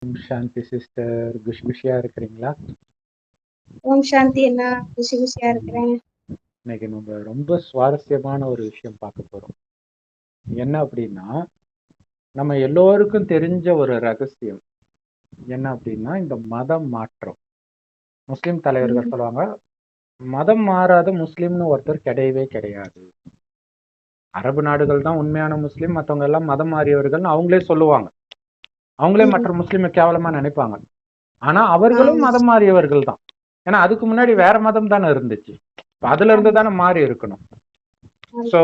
சாந்தி sister, குஷியா இருக்கிறீங்களா? ஓம் சாந்தி அண்ணா, குஷியா இருக்கிறேன். இன்னைக்கு நம்ம ரொம்ப சுவாரஸ்யமான ஒரு விஷயம் பார்க்க போறோம். என்ன அப்படின்னா, நம்ம எல்லோருக்கும் தெரிஞ்ச ஒரு ரகசியம் என்ன அப்படின்னா, இந்த மதம் மாற்றம். முஸ்லிம் தலைவர்கள் சொல்லுவாங்க, மதம் மாறாத முஸ்லிம்னு ஒருத்தர் கிடையவே கிடையாது. அரபு நாடுகள் தான் உண்மையான முஸ்லிம், மற்றவங்க எல்லாம் மதம் மாறியவர்கள் அவங்களே சொல்லுவாங்க. அவங்களே மற்ற முஸ்லிமை கேவலமா நினைப்பாங்க. ஆனா அவர்களும் மதம் மாறியவர்கள் தான். ஏன்னா அதுக்கு முன்னாடி வேற மதம் தானே இருந்துச்சு, அதுல இருந்து தானே மாறி இருக்கணும். சோ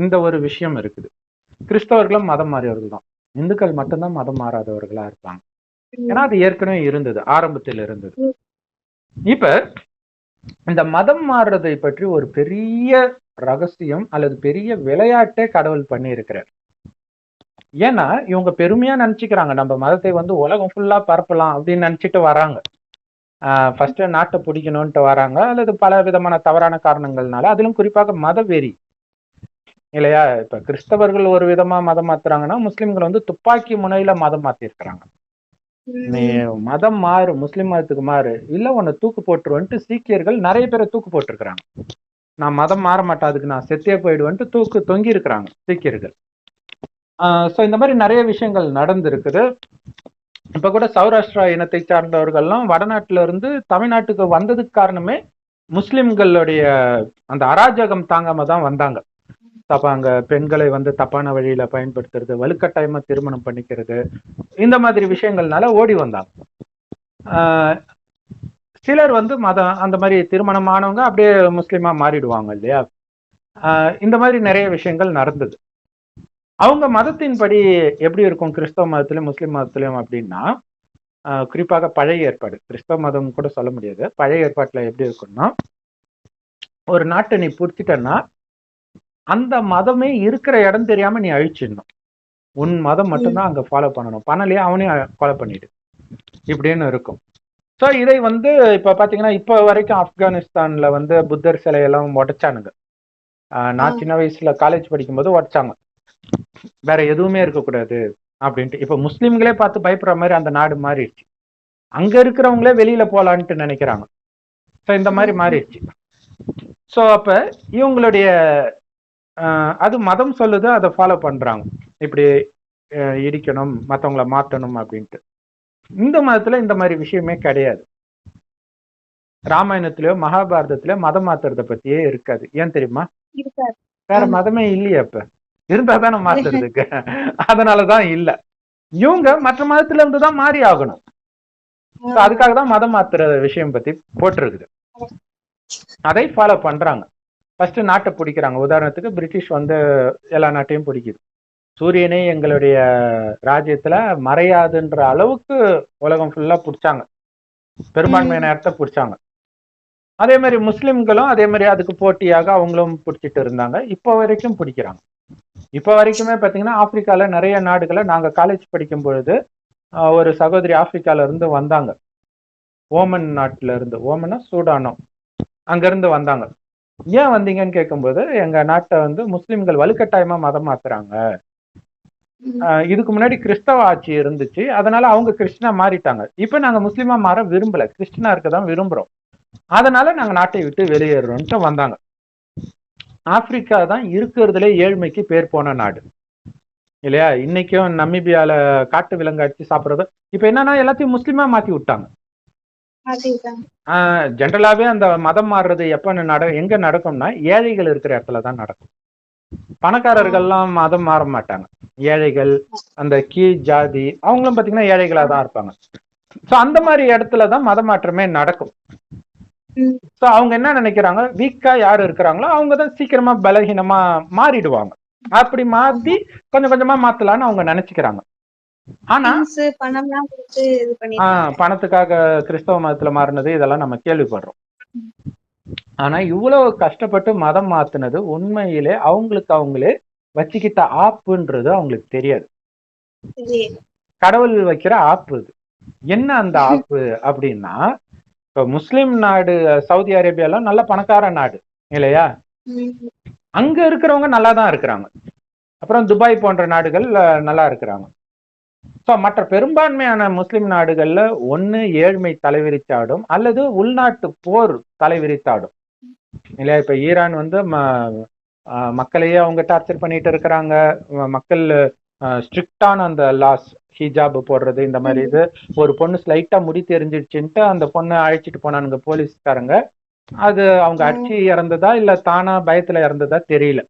இந்த ஒரு விஷயம் இருக்குது. கிறிஸ்தவர்களும் மதம் மாறியவர்கள் தான், இந்துக்கள் மட்டும்தான் மதம் மாறாதவர்களா இருப்பாங்க. ஏன்னா அது ஏற்கனவே இருந்தது, ஆரம்பத்தில் இருந்தது. இப்ப இந்த மதம் மாறுறதை பற்றி ஒரு பெரிய ரகசியம் அல்லது பெரிய விளையாட்டே கடவுள் பண்ணி இருக்கிறார். ஏன்னா இவங்க பெருமையா நினைச்சுக்கிறாங்க, நம்ம மதத்தை உலகம் ஃபுல்லா பரப்பலாம் அப்படின்னு நினைச்சிட்டு வராங்க. ஃபர்ஸ்ட் நாட்டை பிடிக்கணும்ட்டு வராங்க, அல்லது பல விதமான தவறான காரணங்கள்னால, அதிலும் குறிப்பாக மத வெறி இல்லையா. இப்ப கிறிஸ்தவர்கள் ஒரு விதமா மதம் மாத்துறாங்கன்னா, முஸ்லிம்கள் துப்பாக்கி முனையில மதம் மாத்தி இருக்கிறாங்க. நீ மதம் மாறு, முஸ்லிம் மதத்துக்கு மாறு, இல்ல உன்னை தூக்கு போட்டுருவன்ட்டு சீக்கியர்கள் நிறைய பேரை தூக்கு போட்டிருக்கிறாங்க. நான் மதம் மாற மாட்டேன், அதுக்கு நான் செத்தே போயிடுவேன்ட்டு தூக்கு தொங்கி இருக்கிறாங்க சீக்கியர்கள். ஸோ இந்த மாதிரி நிறைய விஷயங்கள் நடந்திருக்குது. இப்ப கூட சௌராஷ்டிரா இனத்தை சார்ந்தவர்கள்லாம் வடநாட்டுல இருந்து தமிழ்நாட்டுக்கு வந்ததுக்கு காரணமே முஸ்லிம்களுடைய அந்த அராஜகம் தாங்காம தான் வந்தாங்க. அப்ப அங்க பெண்களை தப்பான வழியில பயன்படுத்துறது, வலுக்கட்டாயமா திருமணம் பண்ணிக்கிறது, இந்த மாதிரி விஷயங்கள்னால ஓடி வந்தாங்க. சிலர் மதம் அந்த மாதிரி திருமணம் ஆனவங்க அப்படியே முஸ்லிமா மாறிடுவாங்க இல்லையா. இந்த மாதிரி நிறைய விஷயங்கள் நடந்தது. அவங்க மதத்தின்படி எப்படி இருக்கும் கிறிஸ்தவ மதத்திலும் முஸ்லிம் மதத்திலும் அப்படின்னா, குறிப்பாக பழைய ஏற்பாடு, கிறிஸ்தவ மதம் கூட சொல்ல முடியாது, பழைய ஏற்பாட்டுல எப்படி இருக்கும்னா, ஒரு நாட்டை நீ பிடிச்சிட்டன்னா அந்த மதமே இருக்கிற இடம் தெரியாம நீ அழிச்சிடணும், உன் மதம் மட்டும்தான் அங்க ஃபாலோ பண்ணணும், பண்ணலையே அவனையும் ஃபாலோ பண்ணிடு, இப்படின்னு இருக்கும். ஸோ இதை இப்ப பாத்தீங்கன்னா இப்ப வரைக்கும் ஆப்கானிஸ்தான்ல புத்தர் சிலையெல்லாம் உடைச்சானுங்க. நான் சின்ன வயசுல காலேஜ் படிக்கும்போது உடைச்சாங்க, வேற எதுவுமே இருக்கக்கூடாது அப்படின்ட்டு. இப்ப முஸ்லிம்களே பார்த்து பயப்படுற மாதிரி அந்த நாடு மாறிடுச்சு. அங்க இருக்கிறவங்களே வெளியில போலான்ட்டு நினைக்கிறாங்க. ஸோ இந்த மாதிரி மாறிடுச்சு. ஸோ அப்ப இவங்களுடைய அது மதம் சொல்லுது, அதை ஃபாலோ பண்றாங்க, இப்படி இடிக்கணும், மற்றவங்களை மாற்றணும் அப்படின்ட்டு. இந்த மதத்துல இந்த மாதிரி விஷயமே கிடையாது. ராமாயணத்திலயோ மகாபாரதத்திலயோ மதம் மாத்துறத பத்தியே இருக்காது. ஏன் தெரியுமா? வேற மதமே இல்லையே, அப்ப இருந்தா தானே மாத்துறதுக்கு. அதனாலதான் இல்ல. இவங்க மற்ற மதத்துல இருந்துதான் மாறி ஆகணும். அதுக்காக தான் மதம் மாத்துற விஷயம் பத்தி போட்டிருக்குது. அதை ஃபாலோ பண்றாங்க. ஃபர்ஸ்ட் நாட்டை பிடிக்கிறாங்க. உதாரணத்துக்கு பிரிட்டிஷ் எல்லா நாட்டையும் பிடிக்குது. சூரியனே எங்களுடைய ராஜ்யத்துல மறையாதுன்ற அளவுக்கு உலகம் ஃபுல்லா பிடிச்சாங்க, பெரும்பான்மையான இடத்த பிடிச்சாங்க. அதே மாதிரி முஸ்லிம்களும் அதே மாதிரி அதுக்கு போட்டியாக அவங்களும் பிடிச்சிட்டு இருந்தாங்க. இப்போ வரைக்கும் பிடிக்கிறாங்க. இப்போ வரைக்குமே பார்த்தீங்கன்னா ஆப்பிரிக்கால நிறைய நாடுகளை, நாங்க காலேஜ் படிக்கும் பொழுது ஒரு சகோதரி ஆப்பிரிக்கால இருந்து வந்தாங்க, ஓமன் நாட்டுல இருந்து, ஓமனா சூடானோ, அங்க இருந்து வந்தாங்க. ஏன் வந்தீங்கன்னு கேட்கும்போது, எங்க நாட்டை முஸ்லிம்கள் வலுக்கட்டாயமா மதம் மாத்துறாங்க, இதுக்கு முன்னாடி கிறிஸ்தவ ஆட்சி இருந்துச்சு, அதனால அவங்க கிறிஸ்டினா மாறிட்டாங்க, இப்ப நாங்க முஸ்லிமா மாற விரும்பல, கிறிஸ்டினா இருக்கதான் விரும்புறோம், அதனால நாங்க நாட்டை விட்டு வெளியேறோம்ட்டு வந்தாங்க. ஆப்பிரிக்கா தான் இருக்கிறதுல ஏழ்மைக்கு பேர் போன நாடு இல்லையா. இன்னைக்கும் நமீபியால காட்டு விலங்கு அடிச்சு சாப்பிடுறது, இப்ப என்னன்னா எல்லாத்தையும் முஸ்லிமா மாத்தி விட்டாங்க. ஜென்ரலாவே அந்த மதம் மாறுறது எப்ப எங்க நடக்கும்னா, ஏழைகள் இருக்கிற இடத்துலதான் நடக்கும். பணக்காரர்கள்லாம் மதம் மாற மாட்டாங்க. ஏழைகள், அந்த கீழ் ஜாதி, அவங்களும் பாத்தீங்கன்னா ஏழைகளா தான் இருப்பாங்க. சோ அந்த மாதிரி இடத்துலதான் மத மாற்றமே நடக்கும். சோ அவங்க என்ன நினைக்கிறாங்க, வீக்கா யாரு இருக்கிறாங்களோ அவங்கதான் சீக்கிரமா பலகீனமா மாறிடுவாங்க. அப்படி மாத்தி கொஞ்சம் கொஞ்சமா மாத்தலான்னு அவங்க நினைச்சுக்கிறாங்க. ஆனா பணத்துக்காக கிறிஸ்தவ மதத்துல மாறினது இதெல்லாம் நம்ம கேள்விப்படுறோம். ஆனா இவ்வளவு கஷ்டப்பட்டு மதம் மாத்தினது உண்மையிலே அவங்களே வச்சுக்கிட்ட ஆப்புன்றது அவங்களுக்கு தெரியாது. கடவுள் வைக்கிற ஆப்பு இது. என்ன அந்த ஆப்பு அப்படின்னா, இப்ப முஸ்லிம் நாடு சவுதி அரேபியாலாம் நல்ல பணக்கார நாடு இல்லையா, அங்க இருக்கிறவங்க நல்லா தான் இருக்கிறாங்க. அப்புறம் துபாய் போன்ற நாடுகள் நல்லா இருக்கிறாங்க. ஸோ மற்ற பெரும்பான்மையான முஸ்லிம் நாடுகள்ல ஒண்ணு ஏழ்மை தலைவிரித்தாடும் அல்லது உள்நாட்டு போர் தலைவிரித்தாடும் இல்லையா. இப்ப ஈரான் வந்து மக்களையே அவங்க டார்ச்சர் பண்ணிட்டு இருக்கிறாங்க. மக்கள் ஸ்ட்ரிக்டான அந்த லாஸ், ஹிஜாப் போடுறது இந்த மாதிரி இது. ஒரு பொண்ணு ஸ்லைட்டா முடி தெரிஞ்சிடுச்சுன்ட்டு அந்த பொண்ணை அழைச்சிட்டு போனானுங்க போலீஸ்காரங்க. அது அவங்க அடிச்சு இறந்ததா இல்ல தானா பயத்துல இறந்ததா தெரியல.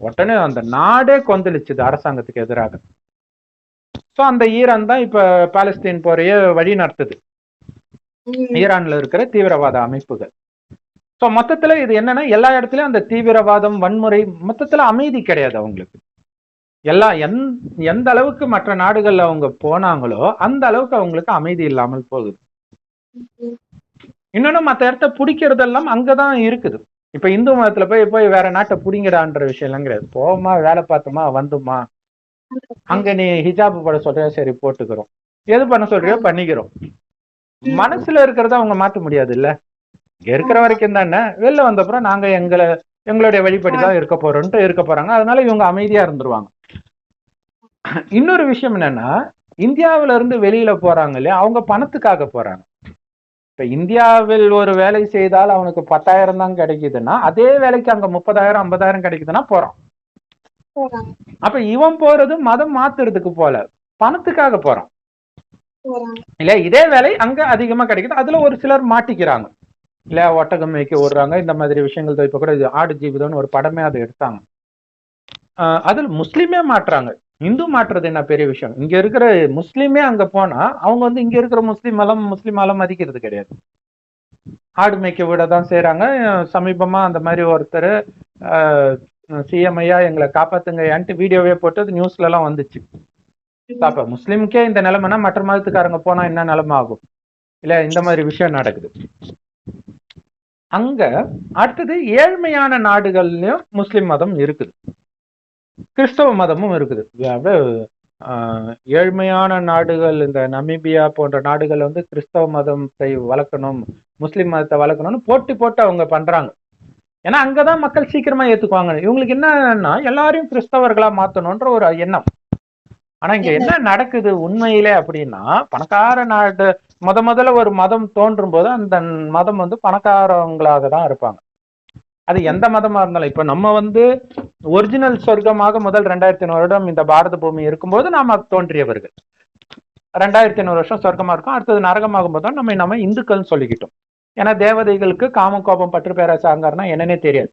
உடனே அந்த நாடே கொந்தளிச்சுது அரசாங்கத்துக்கு எதிராக. ஸோ அந்த ஈரான் தான் இப்ப பாலஸ்தீன் போரைய வழி நடத்துது, ஈரான்ல இருக்கிற தீவிரவாத அமைப்புகள். ஸோ மொத்தத்துல இது என்னன்னா, எல்லா இடத்துலயும் அந்த தீவிரவாதம், வன்முறை, மொத்தத்துல அமைதி கிடையாது அவங்களுக்கு. எந்த அளவுக்கு மற்ற நாடுகள்ல அவங்க போனாங்களோ அந்த அளவுக்கு அவங்களுக்கு அமைதி இல்லாமல் போகுது. இன்னொன்னு மற்ற இடத்த பிடிக்கிறதெல்லாம் அங்கதான் இருக்குது. இப்ப இந்து மதத்துல போய் வேற நாட்டை பிடிங்கடான்ற விஷயம் எல்லாம் கிடையாது. போமா, வேலை பார்த்தோமா, வந்துமா. அங்க நீ ஹிஜாப் போட சொல்றியா, சரி போட்டுக்கிறோம். எது பண்ண சொல்றியோ பண்ணிக்கிறோம். மனசுல இருக்கிறத அவங்க மாற்ற முடியாது இல்ல. இருக்கிற வரைக்கும் தானே, வெளில வந்தப்புறம் நாங்க எங்களுடைய வழிபடிதான் இருக்க போறோம்ட்டு இருக்க போறாங்க. அதனால இவங்க அமைதியா இருந்துருவாங்க. இன்னொரு விஷயம் என்னன்னா, இந்தியாவில இருந்து வெளியில போறாங்க இல்லையா, அவங்க பணத்துக்காக போறாங்க. இப்ப இந்தியாவில் ஒரு வேலை செய்தால் அவனுக்கு 10,000 தான் கிடைக்குதுன்னா, அதே வேலைக்கு அங்க 30,000 50,000 கிடைக்குதுன்னா போறான். அப்ப இவன் போறது மதம் மாத்துறதுக்கு போல, பணத்துக்காக போறான் இல்ல. இதே வேலை அங்க அதிகமா கிடைக்குது, அதுல ஒரு சிலர் மாட்டிக்கிறாங்க இல்ல, ஒட்டகம் மேய்க்க ஓடுறாங்க, இந்த மாதிரி விஷயங்கள். இப்ப கூட ஆடு ஜீவிதம்னு ஒரு படமே அதை எடுத்தாங்க. அதில் முஸ்லீமே மாட்டுறாங்க. இந்து மாற்றுறது என்ன பெரிய விஷயம்? இங்க இருக்கிற முஸ்லீமே அங்க போனா அவங்க வந்து இங்க இருக்கிற முஸ்லீம் மலம் மதிக்கிறது கிடையாது. ஆடு மேய்க்க விட தான் செய்யறாங்க. சமீபமா அந்த மாதிரி ஒருத்தர் சிஎம் ஐயா எங்களை காப்பாத்துங்கன்ட்டு வீடியோவே போட்டு அது நியூஸ்ல எல்லாம் வந்துச்சு. அப்ப முஸ்லீமுக்கே இந்த நிலைமைனா மற்ற மதத்துக்காரங்க போனா என்ன நிலைமை ஆகும் இல்ல. இந்த மாதிரி விஷயம் நடக்குது அங்க. அடுத்தது ஏழ்மையான நாடுகள்லயும் முஸ்லிம் மதம் இருக்குது, கிறிஸ்தவ மதமும் இருக்குது. ஏழ்மையான நாடுகள், இந்த நமீபியா போன்ற நாடுகள் வந்து கிறிஸ்தவ மதத்தை வளர்க்கணும், முஸ்லிம் மதத்தை வளர்க்கணும்னு போட்டு அவங்க பண்றாங்க. ஏன்னா அங்கதான் மக்கள் சீக்கிரமா ஏத்துக்குவாங்க. இவங்களுக்கு என்னன்னா எல்லாரையும் கிறிஸ்தவர்களா மாத்தணும்ன்ற ஒரு எண்ணம். ஆனா இங்க என்ன நடக்குது உண்மையிலே அப்படின்னா, பணக்கார நாடு முதல்ல ஒரு மதம் தோன்றும் போது அந்த மதம் வந்து பணக்காரவங்களாக தான் இருப்பாங்க. அது எந்த மதமா இருந்தாலும். இப்ப நம்ம வந்து ஒரிஜினல் சொர்க்கமாக முதல் 2500 வருடம் இந்த பாரத பூமி இருக்கும்போது நாம தோன்றியவர்கள். 2500 வருஷம் சொர்க்கமா இருக்கும், அடுத்தது நரகமாகும் போது நம்ம இந்துக்கள்னு சொல்லிக்கிட்டோம். ஏன்னா தேவதைகளுக்கு காம கோபம் பற்று பேராசை அகங்காரம்னா என்னன்னே தெரியாது.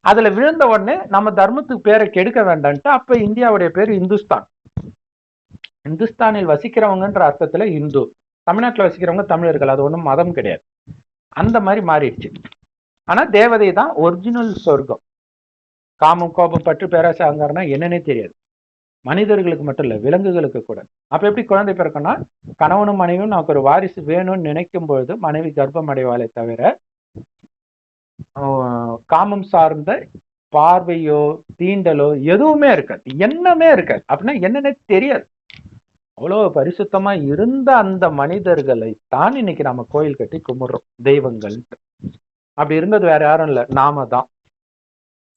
அதுல விழுந்த உடனே நம்ம தர்மத்துக்கு பேரை கெடுக்க வேண்டான்ட்டு அப்ப இந்தியாவுடைய பேர் இந்துஸ்தான். இந்துஸ்தானில் வசிக்கிறவங்கன்ற அர்த்தத்துல இந்து, தமிழ்நாட்டுல வசிக்கிறவங்க தமிழர்கள். அது ஒண்ணும் மதம் கிடையாது. அந்த மாதிரி மாறிடுச்சு. ஆனா தேவதை தான் ஒரிஜினல் சொர்க்கம். காமம் கோபம் பற்று பேராசை அகங்காரம்னா என்னன்னே தெரியாது. மனிதர்களுக்கு மட்டும் இல்ல, விலங்குகளுக்கு கூட. அப்ப எப்படி குழந்தை பிறக்கும்னா, கணவனும் மனைவியும் நமக்கு ஒரு வாரிசு வேணும்னு நினைக்கும் பொழுது மனைவி கர்ப்பம் அடைவாளே தவிர காமம் சார்ந்த பார்வையோ தீண்டலோ எதுவுமே இருக்காது, எண்ணமே இருக்காது. அப்படின்னா என்னன்னே தெரியாது. அவ்வளவு பரிசுத்தமா இருந்த அந்த மனிதர்களை தான் இன்னைக்கு நம்ம கோயில் கட்டி கும்பிடுறோம் தெய்வங்கள். அப்படி இருந்தது வேற யாரும் இல்ல, நாம தான்.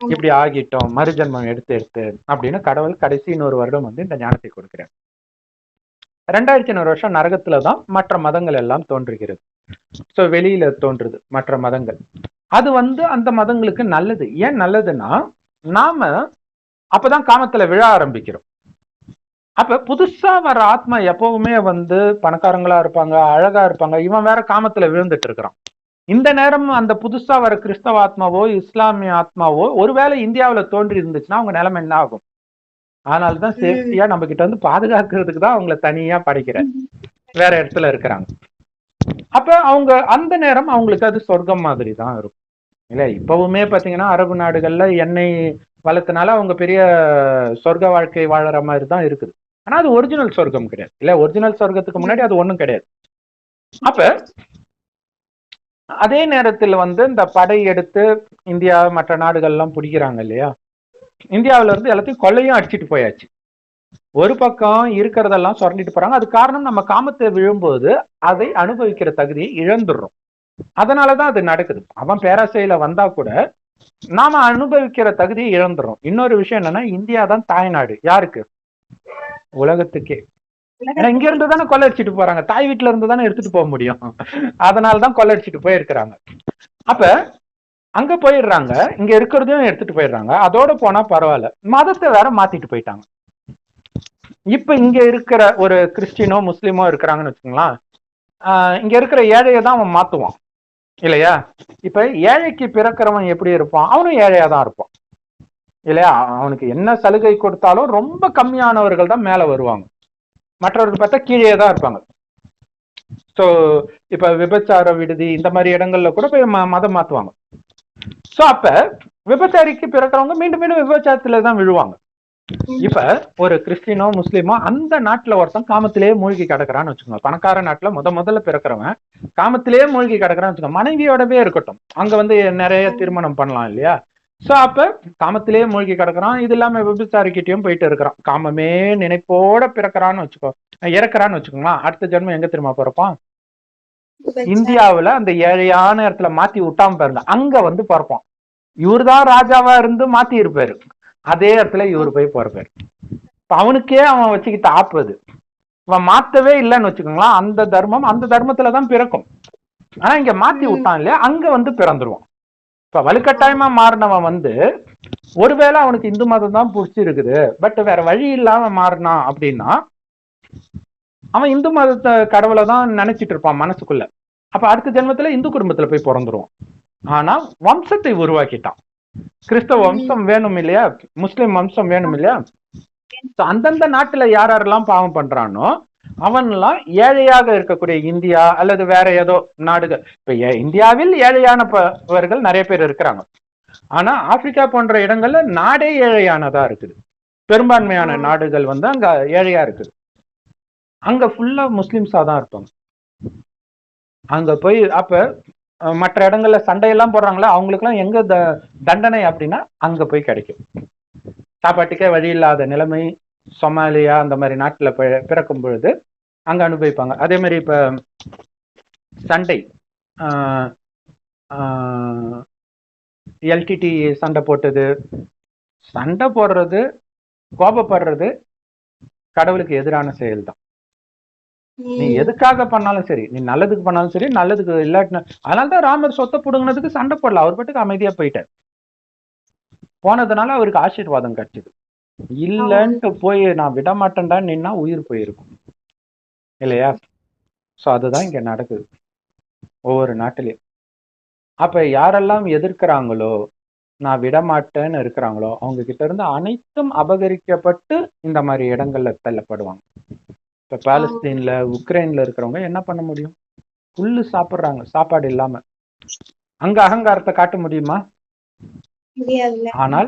இப்படி ஆகிட்டோம், மறுஜன்மம் எடுத்து அப்படின்னு கடவுள் கடைசி 100 வருடம் வந்து இந்த ஞானத்தை கொடுக்கிறார். 2100 வருஷம் நரகத்துலதான் மற்ற மதங்கள் எல்லாம் தோன்றுகிறது. சோ வெளியில தோன்றுது மற்ற மதங்கள். அது வந்து அந்த மதங்களுக்கு நல்லது. ஏன் நல்லதுன்னா, நாம அப்பதான் காமத்துல விழ ஆரம்பிக்கிறோம். அப்ப புதுசா வர ஆத்மா எப்பவுமே வந்து பணக்காரங்களா இருப்பாங்க, அழகா இருப்பாங்க. இவன் வேற காமத்துல விழுந்துட்டு இருக்கிறான். இந்த நேரம் அந்த புதுசா வர கிறிஸ்தவ ஆத்மாவோ இஸ்லாமிய ஆத்மாவோ ஒருவேளை இந்தியாவில தோன்றி இருந்துச்சுன்னா அவங்க நிலைமை என்ன ஆகும்? அதனாலதான் சேஃப்டியா நம்ம கிட்ட வந்து பாதுகாக்கிறதுக்கு தான் அவங்கள தனியா படைக்கிற வேற இடத்துல இருக்கிறாங்க. அப்ப அவங்க அந்த நேரம் அவங்களுக்கு அது சொர்க்கம் மாதிரி தான் இருக்கும் இல்ல. இப்பவுமே பாத்தீங்கன்னா அரபு நாடுகள்ல எண்ணெய் வளர்த்தனால அவங்க பெரிய சொர்க்க வாழ்க்கை வாழற மாதிரி தான் இருக்குது. ஆனா அது ஒரிஜினல் சொர்க்கம் கிடையாது இல்ல. ஒரிஜினல் சொர்க்கத்துக்கு முன்னாடி அது ஒண்ணும் கிடையாது. அப்ப அதே நேரத்தில் வந்து இந்த படை எடுத்து இந்தியா மற்ற நாடுகள் எல்லாம் பிடிக்கிறாங்க இல்லையா. இந்தியாவில இருந்து எல்லாத்தையும் கொள்ளையும் அடிச்சுட்டு போயாச்சு. ஒரு பக்கம் இருக்கிறதெல்லாம் சுரண்டிட்டு போறாங்க. அது காரணம் நம்ம காமத்தை விழும்போது அதை அனுபவிக்கிற தகுதியை இழந்துடுறோம். அதனாலதான் அது நடக்குது. அவன் பேராசையில வந்தா கூட நாம அனுபவிக்கிற தகுதியை இழந்துடுறோம். இன்னொரு விஷயம் என்னன்னா, இந்தியா தான் தாய்நாடு யாருக்கு? உலகத்துக்கே. ஏன்னா இங்க இருந்து தானே கொள்ளடிச்சிட்டு போறாங்க, தாய் வீட்டுல இருந்து தானே எடுத்துட்டு போக முடியும். அதனாலதான் கொள்ளடிச்சிட்டு போயிருக்கிறாங்க. அப்ப அங்க போயிடுறாங்க, இங்க இருக்கிறதையும் எடுத்துட்டு போயிடுறாங்க. அதோட போனா பரவாயில்ல, மதத்தை வேற மாத்திட்டு போயிட்டாங்க. இப்ப இங்க இருக்கிற ஒரு கிறிஸ்டினோ முஸ்லீமோ இருக்கிறாங்கன்னு வச்சுக்கோங்களேன், இங்க இருக்கிற ஏழையை தான் அவன் மாத்துவான் இல்லையா? இப்ப ஏழைக்கு பிறக்கிறவன் எப்படி இருப்பான்? அவனும் ஏழையா தான் இருப்பான் இல்லையா? அவனுக்கு என்ன சலுகை கொடுத்தாலும் ரொம்ப கம்மியானவர்கள் தான் மேல வருவாங்க, மற்றவர்கள் பார்த்தா கீழே தான் இருப்பாங்க. ஸோ இப்ப விபச்சார விடுதி இந்த மாதிரி இடங்கள்ல கூட போய் மதம் மாத்துவாங்க. ஸோ அப்ப விபச்சாரிக்கு பிறக்கிறவங்க மீண்டும் மீண்டும் விபச்சாரத்துல தான் விழுவாங்க. இப்ப ஒரு கிறிஸ்டினோ முஸ்லீமோ அந்த நாட்டுல ஒருத்தன் காமத்திலேயே மூழ்கி கிடக்குறான்னு வச்சுக்கோங்க. பணக்கார நாட்டுல முதல்ல பிறக்கிறவன் காமத்திலேயே மூழ்கி கிடக்குறான்னு வச்சுக்கோங்க, மனைவியோடவே இருக்கட்டும், அங்க நிறைய திருமணம் பண்ணலாம் இல்லையா? சோ அப்ப காமத்திலேயே மூழ்கி கிடக்குறான், இது இல்லாம விபச்சாரிக்கிட்டையும் போயிட்டு இருக்கிறான், காமமே நினைப்போட பிறக்கிறான்னு வச்சுக்கோ, இறக்குறான்னு வச்சுக்கோங்களேன். அடுத்த ஜென்மம் எங்க திரும்ப பிறப்பான்? இந்தியாவுல அந்த ஏழையான இடத்துல மாத்தி விட்டாம பாருங்க, அங்க வந்து பிறப்பான். இவருதான் ராஜாவா இருந்து மாத்தி இருப்பாரு, அதே இடத்துல இவரு போய் பிறப்பாரு. அவனுக்கே அவன் வச்சுக்கிட்டு ஆப்புது, அவன் மாத்தவே இல்லைன்னு வச்சுக்கோங்களேன், அந்த தர்மம் அந்த தர்மத்துலதான் பிறக்கும். ஆனா இங்க மாத்தி விட்டான் இல்லையா, அங்க வந்து பிறந்துருவான். இப்ப வலுக்கட்டாயமா மாறினவன் வந்து ஒருவேளை அவனுக்கு இந்து மதம் தான் பிடிச்சிருக்குது, பட் வேற வழி இல்லாம மாறினான் அப்படின்னா அவன் இந்து மதத்தை கடவுளை தான் நினைச்சிட்டு இருப்பான் மனசுக்குள்ள. அப்ப அடுத்த ஜென்மத்துல இந்து குடும்பத்துல போய் பிறந்துருவான். ஆனா வம்சத்தை உருவாக்கிட்டான். கிறிஸ்தவ வம்சம் வேணும் இல்லையா, முஸ்லிம் வம்சம் வேணும் இல்லையா? அந்தந்த நாட்டுல யாரெல்லாம் பாவம் பண்றானோ அவன்லாம் ஏழையாக இருக்கக்கூடிய இந்தியா அல்லது வேற ஏதோ நாடுகள், இப்ப இந்தியாவில் ஏழையானவர்கள் நிறைய பேர் இருக்கிறாங்க, ஆனா ஆப்பிரிக்கா போன்ற இடங்கள்ல நாடே ஏழையானதா இருக்குது. பெரும்பான்மையான நாடுகள் வந்து அங்க ஏழையா இருக்குது, அங்க ஃபுல்லா முஸ்லிம்ஸா தான் இருப்பாங்க. அங்க போய் அப்ப மற்ற இடங்கள்ல சண்டையெல்லாம் போடுறாங்களா, அவங்களுக்கு எல்லாம் எங்க தண்டனை அப்படின்னா அங்க போய் கிடைக்கும். சாப்பாட்டுக்கே வழி இல்லாத நிலைமை சொமாலியா அந்த மாதிரி நாட்டுல பிறக்கும் பொழுது அங்க அனுபவிப்பாங்க. அதே மாதிரி இப்ப சண்டை எல்டிடி சண்டை போட்டது, சண்டை போடுறது கோபப்படுறது கடவுளுக்கு எதிரான செயல் தான். நீ எதுக்காக பண்ணாலும் சரி, நீ நல்லதுக்கு பண்ணாலும் சரி, நல்லதுக்கு இல்லாட்டினா, அதனாலதான் ராமர் சொத்தை புடுங்கினதுக்கு சண்டை போடல, அவர் பாட்டுக்கு அமைதியா போயிட்டார். போனதுனால அவருக்கு ஆசீர்வாதம் கிடைச்சது. இல்லன்ட்டு போய் நான் விட மாட்டேன்டான்னு நின்னா உயிர் போயிருக்கும் இல்லையா? சோ அதுதான் இங்க நடக்குது ஒவ்வொரு நாட்டிலையும். அப்ப யாரெல்லாம் எதிர்க்கிறாங்களோ, நான் விடமாட்டேன்னு இருக்கிறாங்களோ, அவங்க கிட்ட இருந்து அனைத்தும் அபகரிக்கப்பட்டு இந்த மாதிரி இடங்கள்ல தள்ளப்படுவாங்க. இப்ப பாலஸ்தீன்ல உக்ரைன்ல இருக்கிறவங்க என்ன பண்ண முடியும்? புல்லு சாப்பிடுறாங்க சாப்பாடு இல்லாம. அங்க அகங்காரத்தை காட்ட முடியுமா? ஆனால்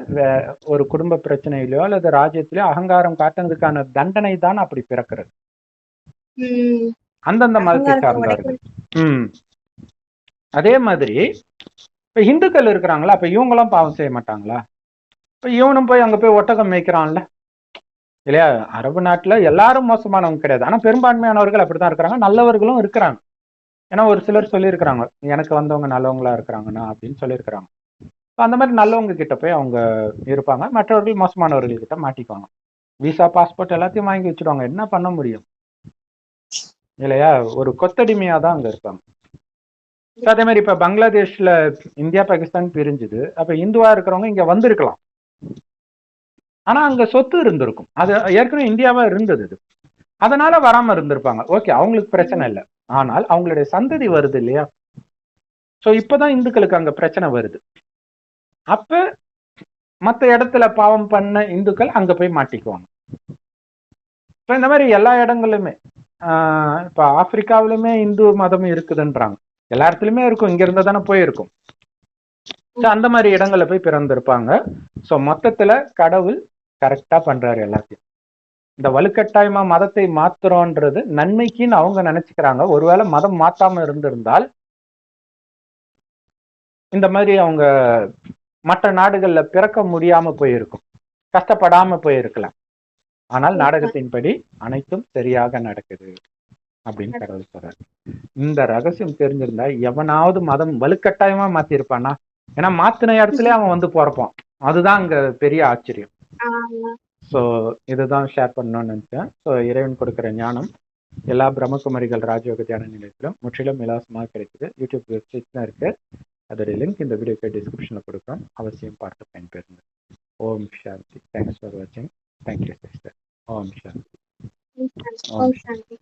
ஒரு குடும்ப பிரச்சனையிலயோ அல்லது ராஜ்யத்திலயோ அகங்காரம் காட்டுறதுக்கான தண்டனை தான் அப்படி பிறக்கிறது, அந்தந்த மதத்தை சார்ந்தார்கள். அதே மாதிரி இப்ப இந்துக்கள் இருக்கிறாங்களா, அப்ப இவங்களும் பாவம் செய்ய மாட்டாங்களா? இப்ப இவனும் போய் அங்க போய் ஒட்டகம் மேய்க்கிறான்ல இல்லையா? அரபு நாட்டுல எல்லாரும் மோசமானவங்க கிடையாது, ஆனா பெரும்பான்மையானவர்கள் அப்படித்தான் இருக்கிறாங்க, நல்லவர்களும் இருக்கிறாங்க. ஏன்னா ஒரு சிலர் சொல்லியிருக்கிறாங்க எனக்கு வந்தவங்க நல்லவங்களா இருக்கிறாங்கன்னா அப்படின்னு சொல்லியிருக்கிறாங்க. அந்த மாதிரி நல்லவங்க கிட்ட போய் அவங்க இருப்பாங்க, மற்றவர்கள் மோசமானவர்கள் கிட்ட மாட்டிக்குவாங்க. விசா பாஸ்போர்ட் எல்லாத்தையும் வாங்கி வச்சிருவாங்க, என்ன பண்ண முடியும் இல்லையா? ஒரு கொத்தடிமையா தான் அங்க இருப்பாங்க. அதே மாதிரி இப்ப பங்களாதேஷ்ல இந்தியா பாகிஸ்தான் பிரிஞ்சுது, அப்ப இந்துவா இருக்கிறவங்க இங்க வந்திருக்கலாம், ஆனா அங்க சொத்து இருந்திருக்கும், அது ஏற்கனவே இந்தியாவா இருந்தது, அதனால வராம இருந்திருப்பாங்க. ஓகே, அவங்களுக்கு பிரச்சனை இல்லை. ஆனால் அவங்களுடைய சந்ததி வருது இல்லையா? சோ இப்பதான் இந்துக்களுக்கு அங்க பிரச்சனை வருது. அப்ப மற்ற இடத்துல பாவம் பண்ண இந்துக்கள் அங்க போய் மாட்டிக்குவாங்க. இப்ப இந்த மாதிரி எல்லா இடங்களுமே இப்ப ஆப்பிரிக்காவிலுமே இந்து மதம் இருக்குதுன்றாங்க, எல்லா இடத்துலயுமே இருக்கும், இங்க இருந்தா தானே போயிருக்கும். அந்த மாதிரி இடங்கள்ல போய் பிறந்திருப்பாங்க. சோ மொத்தத்துல கடவுள் கரெக்டா பண்றாரு எல்லாத்தையும். இந்த வலுக்கட்டாயமா மதத்தை மாத்துறோன்றது நன்மைக்குன்னு அவங்க நினைச்சுக்கிறாங்க. ஒருவேளை மதம் மாத்தாம இருந்திருந்தால் இந்த மாதிரி அவங்க மற்ற நாடுகள்ல பிறக்க முடியாம போயிருக்கும், கஷ்டப்படாம போயிருக்கலாம். ஆனால் நாடகத்தின்படி அனைத்தும் சரியாக நடக்குது அப்படின்னு கடவுள் சொல்றாரு. இந்த ரகசியம் தெரிஞ்சிருந்தா எவனாவது மதம் வலுக்கட்டாயமா மாத்தி இருப்பானா? ஏன்னா மாத்தின இடத்துல அவன் வந்து பிறப்பான், அதுதான் அங்க பெரிய ஆச்சரியம். ஸோ இதுதான் ஷேர் பண்ணணும்னு நினச்சேன். ஸோ இறைவன் கொடுக்குற ஞானம் எல்லா பிரம்மகுமாரிகள் ராஜயோக தியான நிலையத்திலும் முற்றிலும் இலவசமாக கிடைக்குது. யூடியூப் வெப்சைட் தான் இருக்கு. அதோடைய லிங்க் இந்த வீடியோக்கு டிஸ்கிரிப்ஷனில் கொடுக்குறோம். அவசியம் பார்த்து பயன்பெறுங்க. ஓம் சாந்தி. தேங்க்ஸ் ஃபார் வாட்சிங். Thank you sister. ஓம் சாந்தி. ஓம் சாந்தி.